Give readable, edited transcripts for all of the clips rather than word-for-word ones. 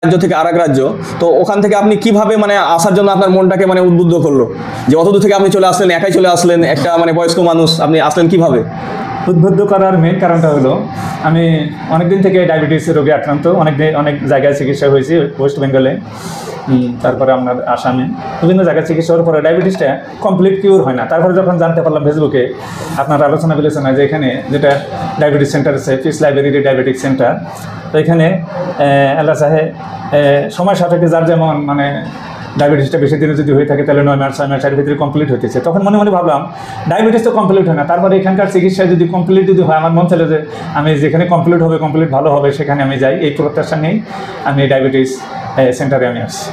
রাজ্য থেকে আরেক রাজ্য, তো ওখান থেকে আপনি কিভাবে মানে আসার জন্য আপনার মনটাকে মানে উদ্বুদ্ধ করলো যে অত দূর থেকে আপনি চলে আসলেন, একাই চলে আসলেন, একটা মানে বয়স্ক মানুষ, আপনি আসলেন কিভাবে? উদ্বুদ্ধ করার মেন কারণটা হলো আমি অনেকদিন থেকে ডায়াবেটিস রোগে আক্রান্ত, অনেক জায়গায় চিকিৎসা হয়েছি, ওয়েস্ট বেঙ্গলে, তারপরে আপনার আসামে, বিভিন্ন জায়গায় চিকিৎসা হওয়ার পরে ডায়াবেটিসটা কমপ্লিট কিউর হয় না। তারপরে যখন জানতে পারলাম ফেসবুকে আপনার আলোচনা বিলোচনায় যে এখানে যেটা ডায়াবেটিস সেন্টার আছে, পিস লাইব্রেরি ডায়াবেটিক সেন্টার, তো এখানে আল্লাহ চাহে সময় সাপেক্ষে যার যেমন মানে ডায়াবেটিসটা বেশি দিনে যদি হয়ে থাকে তাহলে 9 মাস 6 মাসের ভিতরে কমপ্লিট হতেছে। তখন মনে মনে ভাবলাম ডায়াবেটিস তো কমপ্লিট হয় না, তারপরে এখানকার চিকিৎসা যদি কমপ্লিট যদি হয়, আমার মন ছিল যে আমি যেখানে কমপ্লিট হবে, কমপ্লিট ভালো হবে, সেখানে আমি যাই। এই প্রত্যাশা নেই আমি ডায়াবেটিস সেন্টারে আমি আসছি।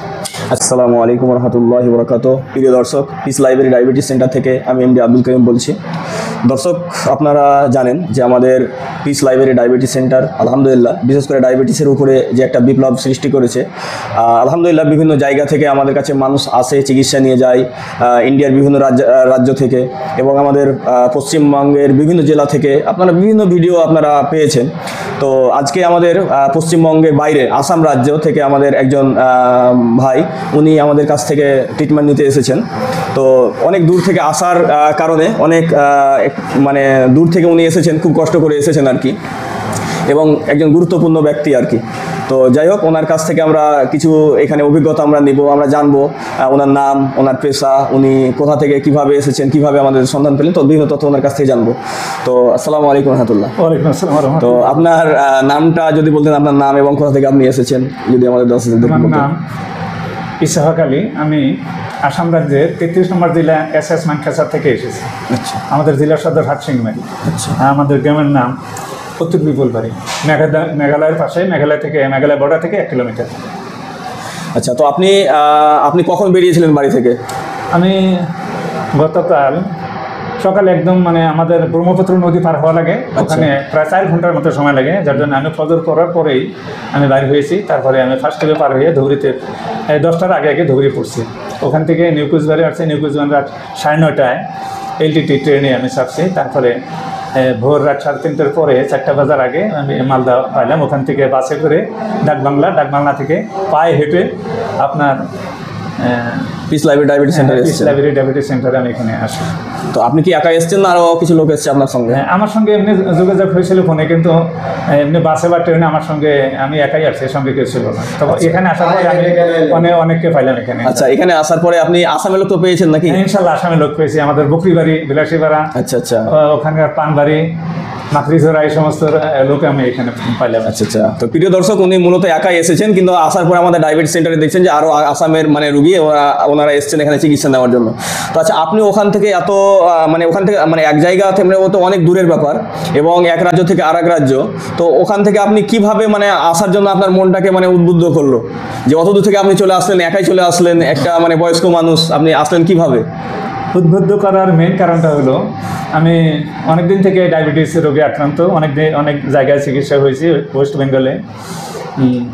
আসসালামু আলাইকুম রহমতুল্লাহি বরকাতুহু। প্রিয় দর্শক, পিস লাইব্রেরি ডায়াবেটিস সেন্টার থেকে আমি এমডি আব্দুল করিম বলছি। দর্শক, আপনারা জানেন যে আমাদের পিস লাইব্রেরি ডায়াবেটিস সেন্টার আলহামদুলিল্লাহ বিশেষ করে ডায়াবেটিসের উপরে যে একটা বিপ্লব সৃষ্টি করেছে। আলহামদুলিল্লাহ বিভিন্ন জায়গা থেকে আমাদের কাছে মানুষ আসে, চিকিৎসা নিয়ে যায়, ইন্ডিয়ার বিভিন্ন রাজ্য থেকে এবং আমাদের পশ্চিমবঙ্গের বিভিন্ন জেলা থেকে আপনারা বিভিন্ন ভিডিও আপনারা পেয়েছেন। তো আজকে আমাদের পশ্চিমবঙ্গের বাইরে আসাম রাজ্য থেকে আমাদের একজন ভাই, উনি আমাদের কাছ থেকে ট্রিটমেন্ট নিতে এসেছেন। তো অনেক দূর থেকে আসার কারণে অনেক মানে দূর থেকে উনি এসেছেন, খুব কষ্ট করে এসেছেন আর কি, এবং একজন গুরুত্বপূর্ণ ব্যক্তি আর কি। তো যাই হোক, ওনার কাছ থেকে আমরা কিছু এখানে অভিজ্ঞতা আমরা নিব, আমরা জানবো ওনার নাম, ওনার পেশা, উনি কোথা থেকে কিভাবে এসেছেন, কিভাবে আমাদের সন্ধান পেলেন, তো বিভিন্ন তথ্য ওনার কাছ থেকে জানবো। তো আসসালামু আলাইকুম রহমতুল্লাহ। ওয়ালাইকুম আসসালাম। তো আপনার নামটা যদি বলতেন, আপনার নাম এবং কোথা থেকে আপনি এসেছেন, যদি আমাদের দর্শকদের বলতেন। আমার নাম ইসহাক আলী, আমি আসাম রাজ্যের 33 নম্বর জেলা এসএস মানখাসার থেকে এসেছি। আচ্ছা আমাদের জেলার সদর হাটসিংমারি। আচ্ছা আমাদের গ্রামের নাম উত্তর বিপুলবাড়ি, মেঘালয়ের পাশে, মেঘালয় বর্ডার থেকে 1 কিলোমিটার। আচ্ছা, তো আপনি কখন বেরিয়েছিলেন বাড়ি থেকে? আমি গতকাল সকালে একদম মানে আমাদের ব্রহ্মপুত্র নদী পার হওয়া লাগে, ওখানে প্রায় 4 ঘন্টার মতো সময় লাগে, যার জন্য আমি ফজর করার পরেই আমি বাইর হয়েছি। তারপরে আমি ফার্স্ট টাইমে পার হয়ে ধুবড়িতে 10টার আগে ধুবড়ি পড়ছি। ওখান থেকে নিউ কুচবিহারে আসছি, নিউ কুচবিহার রাত 9:30টায় এলটিটি ট্রেনে আমি চাপছি। তারপরে ভোর রাত 3:30টার পরে 4টা বাজার আগে আমি মালদা পাইলাম। ওখান থেকে বাসে করে ডাকবাংলা থেকে পায়ে হেঁটে আপনার পিস লাইব্রেরি ডায়াবেটিস সেন্টারে আমি এখানে আসি। তো আপনি কি একা এসেছেন না আরও কিছু লোক এসেছে আপনার সঙ্গে? আমার সঙ্গে এমনি যোগাযোগ হয়েছিল ফোনে, কিন্তু এমনি বাসে বা ট্রেনে আমার সঙ্গে আমি একাই আসছি, সঙ্গে কেউ ছিল না। তো এখানে আসার পরে আমি অনেককে পাইলাম এখানে। আচ্ছা, এখানে আসার পরে আপনি আসামের লোক তো পেয়েছেন নাকি? ইনশাল্লাহ আসামের লোক পেয়েছি। আমাদের বকরিবাড়ি, বিলাসীপাড়া, আচ্ছা আচ্ছা, ওখানকার পানবাড়ি, মাতৃঝরা, এই সমস্ত লোক আমি এখানে পাইলাম। আচ্ছা আচ্ছা। তো প্রিয় দর্শক, উনি মূলত একাই এসেছেন, কিন্তু আসার পরে আমাদের ডায়াবেটিস সেন্টারে দেখছেন যে আরও আসামের মানে রুগী ওনারা এসেছেন এখানে চিকিৎসা নেওয়ার জন্য। তো আচ্ছা, আপনি ওখান থেকে ওখান থেকে মানে এক জায়গা থেকে তো অনেক দূরের ব্যাপার, এবং এক রাজ্য থেকে আরেক রাজ্য, তো ওখান থেকে আপনি কিভাবে মানে আসার জন্য আপনার মনটাকে মানে উদ্বুদ্ধ করলো যে অত দূর থেকে আপনি চলে আসলেন, একাই চলে আসলেন, একটা মানে বয়স্ক মানুষ, আপনি আসলেন কিভাবে? উদ্বুদ্ধ করার মেন কারণটা হলো আমি অনেকদিন থেকে ডায়াবেটিস রোগে আক্রান্ত, অনেক জায়গায় চিকিৎসা হয়েছি, ওয়েস্ট বেঙ্গলে,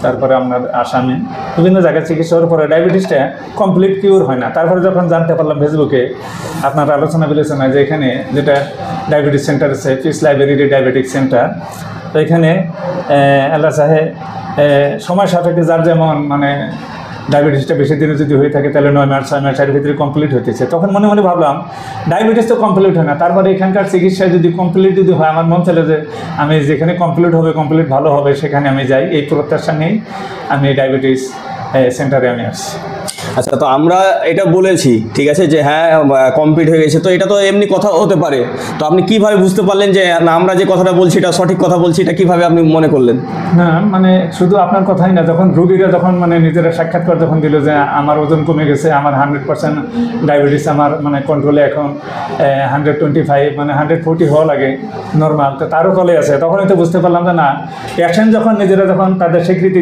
তারপরে আপনার আসামে, বিভিন্ন জায়গায় চিকিৎসা হওয়ার পরে ডায়াবেটিসটা কমপ্লিট কিউর হয় না। তারপরে যখন জানতে পারলাম ফেসবুকে আপনার আলোচনা বিলোচনায় যে এখানে যেটা ডায়াবেটিস সেন্টার আছে, পিস লাইব্রেরি ডায়াবেটিক সেন্টার, তো এখানে আল্লাহ চাহে সময় সাপেক্ষে যার যেমন মানে ডায়াবেটিসটা বেশি দিনে যদি হয়ে থাকে তাহলে 9 মাস 6 মাসের ভিতরে কমপ্লিট হতেছে। তখন মনে মনে ভাবলাম ডায়াবেটিস তো কমপ্লিট হয় না, তারপরে এখানকার চিকিৎসা যদি কমপ্লিট যদি হয়, আমার মন ছিল যে আমি যেখানে কমপ্লিট হবে, কমপ্লিট ভালো হবে, সেখানে আমি যাই। এই প্রত্যাশা নেই আমি ডায়াবেটিস সেন্টারে আমি আসছি। আচ্ছা, তো আমরা এটা বলেছি ঠিক আছে যে হ্যাঁ কমপ্লিট হয়ে গেছে, তো এটা তো এমনি কথা হতে পারে, তো আপনি কিভাবে বুঝতে পারলেন যে না আমরা যে কথাটা বলছি এটা সঠিক কথা বলছি, এটা কিভাবে আপনি মনে করলেন? না মানে শুধু আপনার কথাই না, যখন রোগীরা যখন মানে নিজেরা সাক্ষাৎকার যখন দিল যে আমার ওজন কমে গেছে, আমার 100% ডায়াবেটিস আমার মানে কন্ট্রোলে, এখন 125 মানে 140 হওয়া লাগে নর্মাল, তো তারও কলে আছে, তখনই তো বুঝতে পারলাম যে না, অ্যাকশন যখন নিজেরা যখন তাদের স্বীকৃতি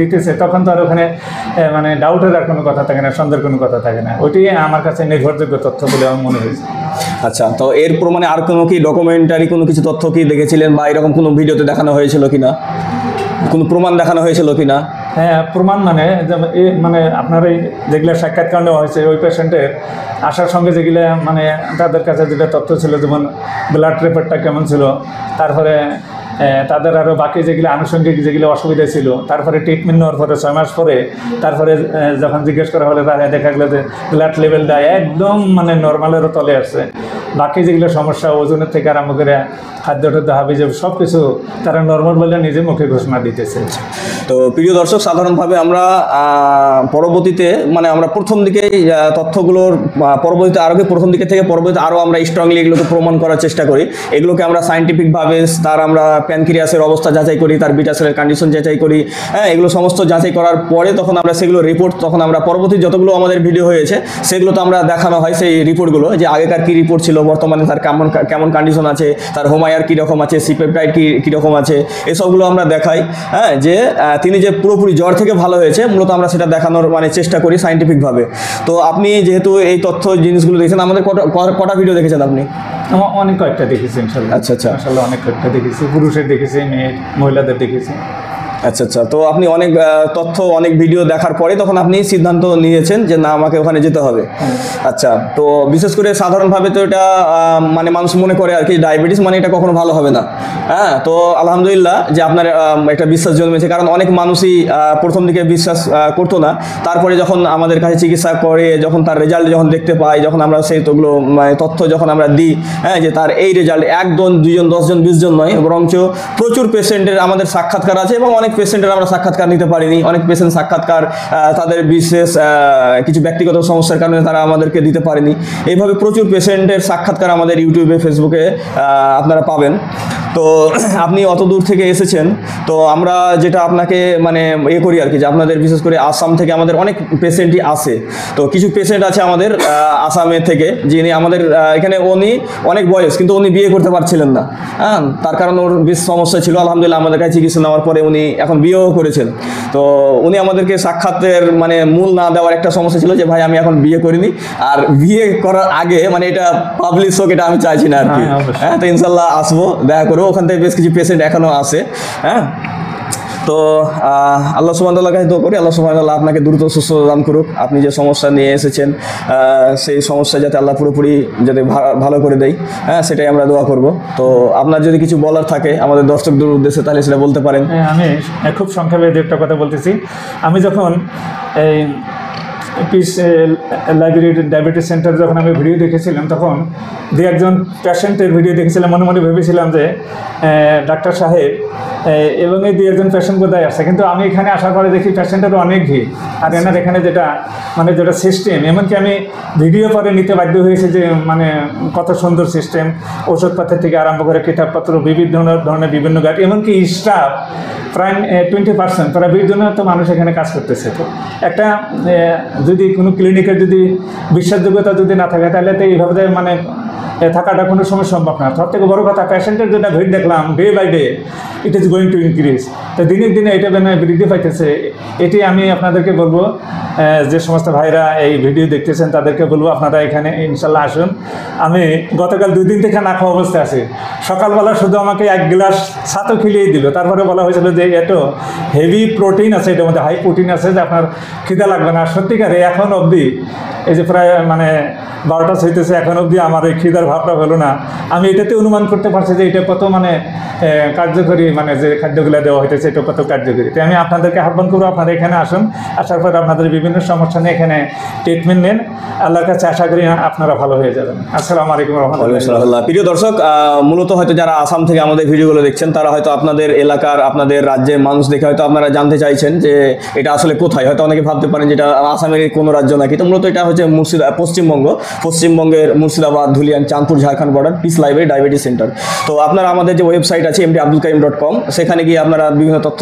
দিতেছে, তখন তো আর ওখানে মানে ডাউটের আর কোনো কথা থাকে না, সন্দেহের কোনো কথা থাকে না। ওইটাই আমার কাছে নির্ভরযোগ্য তথ্য বলে আমার মনে হয়েছে। আচ্ছা, তো এর প্রমাণে আর কোনো কি ডকুমেন্টারি কোনো কিছু তথ্য কি দেখেছিলেন, বা এরকম কোনো ভিডিওতে দেখানো হয়েছিল কিনা, কোনো প্রমাণ দেখানো হয়েছিল কিনা? হ্যাঁ, প্রমাণ মানে মানে আপনার এই যেগুলো সাক্ষাৎকার নেওয়া হয়েছে ওই পেশেন্টের আসার সঙ্গে যেগুলো মানে তাদের কাছে যেটা তথ্য ছিল, যেমন ব্লাড রিপোর্টটা কেমন ছিল, তারপরে তাদের আরও বাকি যেগুলো আনুষঙ্গিক যেগুলো অসুবিধা ছিল, তারপরে ট্রিটমেন্ট নেওয়ার পরে 6 মাস পরে তারপরে যখন জিজ্ঞেস করা হলে তারা দেখা গেলো যে ব্লাড লেভেলটা একদম মানে নর্মালেরও তলে আসছে। বাকি যেগুলো সমস্যা ওজনের থেকে আরম্ভ করে খাদ্য টাদ্য হাবি যে সব কিছু তারা নর্মাল বলে নিজে মুখে ঘোষণা দিতেছে। তো প্রিয় দর্শক, সাধারণভাবে আমরা পরবর্তীতে মানে আমরা প্রথম দিকেই তথ্যগুলোর পরবর্তীতে প্রথম দিকে থেকে পরবর্তীতে আরও আমরা স্ট্রংলি এগুলোকে প্রমাণ করার চেষ্টা করি। এগুলোকে আমরা সায়েন্টিফিকভাবে তার আমরা প্যানক্রিয়াসের অবস্থা যাচাই করি, তার বিটা সেলের কন্ডিশন যাচাই করি, হ্যাঁ, এগুলো সমস্ত যাচাই করার পরে তখন আমরা সেগুলো রিপোর্ট তখন আমরা পরবর্তী যতগুলো আমাদের ভিডিও হয়েছে সেগুলো তো আমরা দেখানো হয় সেই রিপোর্টগুলো, যে আগেকার কী রিপোর্ট ছিল, বর্তমানে তার কেমন কেমন কন্ডিশন আছে, তার হোমায়ার কীরকম আছে, সিপেপটাইড কীরকম আছে, এসবগুলো আমরা দেখাই। হ্যাঁ, যে তিনি যে পুরোপুরি জ্বর থেকে ভালো হয়েছে মূলত আমরা সেটা দেখানোর মানে চেষ্টা করি সায়েন্টিফিকভাবে। তো আপনি যেহেতু এই তথ্য জিনিসগুলো দেখেছেন, আমাদের কটা ভিডিও দেখেছেন আপনি? অনেক কয়েকটা দেখেছি ইনশাল্লাহ। আচ্ছা আচ্ছা, আসলে অনেক কয়েকটা দেখেছি, পুরুষের দেখেছি, মহিলাদের দেখেছি। আচ্ছা আচ্ছা, তো আপনি অনেক তথ্য অনেক ভিডিও দেখার পরে তখন আপনি সিদ্ধান্ত নিয়েছেন যে না আমাকে ওখানে যেতে হবে। আচ্ছা, তো বিশেষ করে সাধারণভাবে তো এটা মানে মানুষ মনে করে আর কি ডায়াবেটিস মানে এটা কখনো ভালো হবে না। হ্যাঁ, তো আলহামদুলিল্লাহ যে আপনার একটা বিশ্বাস জন্মেছে, কারণ অনেক মানুষই প্রথম দিকে বিশ্বাস করতো না, তারপরে যখন আমাদের কাছে চিকিৎসা করে, যখন তার রেজাল্ট যখন দেখতে পাই, যখন আমরা সেই তোগুলো মানে তথ্য যখন আমরা দিই, হ্যাঁ, যে তার এই রেজাল্ট 1 জন 2 জন 10 জন 20 জন নয়, বরঞ্চ প্রচুর পেশেন্টের আমাদের সাক্ষাৎকার আছে এবং অনেক পেশেন্টের আমরা সাক্ষাৎকার নিতে পারিনি। অনেক পেশেন্ট সাক্ষাৎকার তাদের বিশেষ কিছু ব্যক্তিগত সমস্যার কারণে তারা আমাদেরকে দিতে পারেনি। এইভাবে প্রচুর পেশেন্টের সাক্ষাৎকার আমাদের ইউটিউবে, ফেসবুকে আপনারা পাবেন। তো আপনি অত দূর থেকে এসেছেন, তো আমরা যেটা আপনাকে মানে করি আর কি, যে আপনাদের বিশেষ করে আসাম থেকে আমাদের অনেক পেশেন্টই আসে। তো কিছু পেশেন্ট আছে আমাদের আসামের থেকে, যিনি আমাদের এখানে উনি অনেক বয়স কিন্তু উনি বিয়ে করতে পারছিলেন না। হ্যাঁ, তার কারণ ওর বেশ সমস্যা ছিল। আলহামদুলিল্লাহ আমাদের কাছে চিকিৎসা নেওয়ার পরে উনি এখন বিয়েও করেছেন। তো উনি আমাদেরকে সাক্ষাতের মানে মূল না দেওয়ার একটা সমস্যা ছিল, যে ভাই আমি এখন বিয়ে করিনি, আর বিয়ে করার আগে মানে এটা পাবলিশ হোক এটা আমি চাইছি না আর কি। হ্যাঁ, তো ইনশাল্লাহ আসবো, দেখা করবো। ওখান থেকে বেশ কিছু পেশেন্ট এখনও আসে। হ্যাঁ, তো আল্লাহ সুবহানাহু ওয়া তাআলার কাছে দোয়া করি, আল্লাহ সুবহানাহু ওয়া তাআলা আপনাকে দ্রুত সুস্থ দান করুক। আপনি যে সমস্যা নিয়ে এসেছেন সেই সমস্যা যাতে আল্লাহ পুরোপুরি যাতে ভালো করে দেয়, হ্যাঁ, সেটাই আমরা দোয়া করব। তো আপনার যদি কিছু বলার থাকে আমাদের দর্শকদের উদ্দেশ্যে তাহলে সেটা বলতে পারেন। হ্যাঁ, আমি খুব সংক্ষেপে একটা কথা বলতেছি। আমি যখন এই পিস লাইব্রেরি ডায়াবেটিস সেন্টার যখন আমি ভিডিও দেখেছিলাম, তখন 2-1 পেশেন্টের ভিডিও দেখেছিলাম, মনে মনে ভেবেছিলাম যে ডাক্তার সাহেব এবং এই 2-1 পেশেন্ট কোথায় আসছে। কিন্তু আমি এখানে আসার পরে দেখি পেশেন্টেরও অনেক ভিড়, আর এনার এখানে যেটা সিস্টেম, এমনকি আমি ভিডিও পরে নিতে বাধ্য হয়েছি যে মানে কত সুন্দর সিস্টেম, ওষুধপত্রের থেকে আরম্ভ করে কিতাবপত্র, বিভিন্ন ধরনের বিভিন্ন গাড়ি, এমনকি স্টাফ প্রায় 20% প্রায় 20 জনের তো মানুষ এখানে কাজ করতেছে। তো একটা যদি কোনো ক্লিনিকের যদি বিশ্বাসযোগ্যতা যদি না থাকে, তাহলে তো এইভাবে মানে থাকাটা কোনো সময় সম্ভব না। সব থেকে বড় কথা, পেশেন্টের যেটা ভিড় দেখলাম day by day it is going to increase. তো দিনের দিনে এটা বৃদ্ধি পাইতেছে। এটি আমি আপনাদেরকে বলবো, যে সমস্ত ভাইরা এই ভিডিও দেখতেছেন তাদেরকে বলবো আপনারা এখানে ইনশাল্লাহ আসুন। আমি গতকাল 2 দিন থেকে না খাওয়া অবস্থায় আছি। সকালবেলা শুধু আমাকে 1 গ্লাস ছাতু খেলিয়ে দিল, তারপরে বলা হয়েছিল যে এত হেভি প্রোটিন আছে, এটার মধ্যে হাই প্রোটিন আছে, যে আপনার খিদা লাগবে না। সত্যিকারে এখন অবধি এই যে প্রায় মানে 12টা হইতেছে, এখন অবধি আমার এই খিদার ভাবটা হলো না। আমি এটাতে অনুমান করতে পারছি যে এটা কত মানে কার্যকরী, মানে যে খাদ্যগুলো দেওয়া হইতেছে এটা কত কার্যকরী। তো আমি আপনাদেরকে আহ্বান করবো আপনারা এখানে আসুন, আসার পর আপনাদের বিভিন্ন সমস্যা নিয়ে এখানে ট্রিটমেন্ট নেন। আল্লাহর কাছে আশা করি আপনারা ভালো হয়ে যাবেন। আসসালামু আলাইকুম ওয়া রাহমাতুল্লাহ। প্রিয় দর্শক, মূলত হয়তো যারা আসাম থেকে আমাদের ভিডিওগুলো দেখছেন তারা হয়তো আপনাদের এলাকার আপনাদের রাজ্যের মানুষ দেখে হয়তো আপনারা জানতে চাইছেন যে এটা আসলে কোথায়। হয়তো অনেকে ভাবতে পারেন যে এটা আসামের কোনো রাজ্য নাকি। তো মূলত এটা হচ্ছে পশ্চিমবঙ্গের Murshidabad, Dhulian, Chandpur, Jharkhand border piece library diabetes centre. তো আপনারা আমাদের যে ওয়েবসাইট আছে mdabdulkarim.com, সেখানে গিয়ে আপনারা বিভিন্ন তথ্য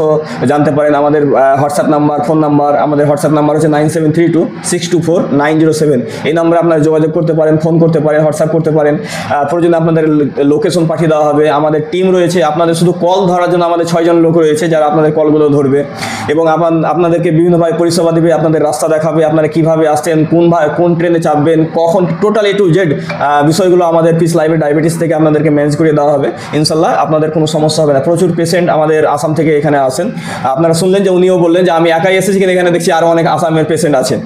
জানতে পারেন। আমাদের হোয়াটসঅ্যাপ নাম্বার, ফোন নাম্বার, আমাদের হোয়াটসঅ্যাপ নাম্বার হচ্ছে 9732624907। এই নাম্বারে আপনারা যোগাযোগ করতে পারেন, ফোন করতে পারেন, হোয়াটসঅ্যাপ করতে পারেন। প্রয়োজনে আপনাদের লোকেশন পাঠিয়ে দেওয়া হবে। আমাদের টিম রয়েছে, আপনাদের শুধু কল ধরার জন্য আমাদের 6 জন লোক রয়েছে যারা আপনাদের কলগুলো ধরবে এবং আপনাদেরকে বিভিন্নভাবে পরিষেবা দেবে, আপনাদের রাস্তা দেখাবে, আপনারা কীভাবে আসছেন, কোন ট্রেনে চাপবেন, কখন, টোটাল A to Z বিষয়গুলো আমাদের পিস লাইব্রেরি ডায়াবেটিস থেকে আপনাদেরকে ম্যানেজ করে দেওয়া হবে। ইনশাল্লাহ আপনাদের কোনো সমস্যা হবে না। প্রচুর পেশেন্ট আমাদের আসাম থেকে এখানে আসেন। আপনারা শুনলেন যে উনিও বললেন যে আমি একাই এসেছি, কিন্তু এখানে দেখছি আরও অনেক আসামের পেশেন্ট আছেন।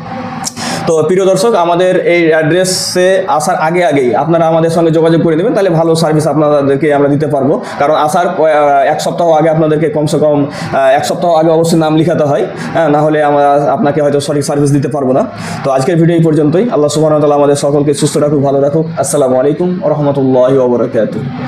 তো প্রিয় দর্শক, আমাদের এই অ্যাড্রেসে আসার আগেই আপনারা আমাদের সঙ্গে যোগাযোগ করে দেবেন, তাহলে ভালো সার্ভিস আপনাদেরকে আমরা দিতে পারবো। কারণ আসার এক সপ্তাহ আগে আপনাদেরকে কমসে কম এক সপ্তাহ আগে অবশ্যই নাম লিখাতে হয়, হ্যাঁ, না হলে আমরা আপনাকে হয়তো সঠিক সার্ভিস দিতে পারবো না। তো আজকের ভিডিও এই পর্যন্তই। আল্লাহ সুবহানাহু ওয়া তাআলা আমাদের সকলকে সুস্থ রাখুক, ভালো রাখুক। আসসালামু আলাইকুম ওয়া রাহমাতুল্লাহি ওয়া বারাকাতুহু।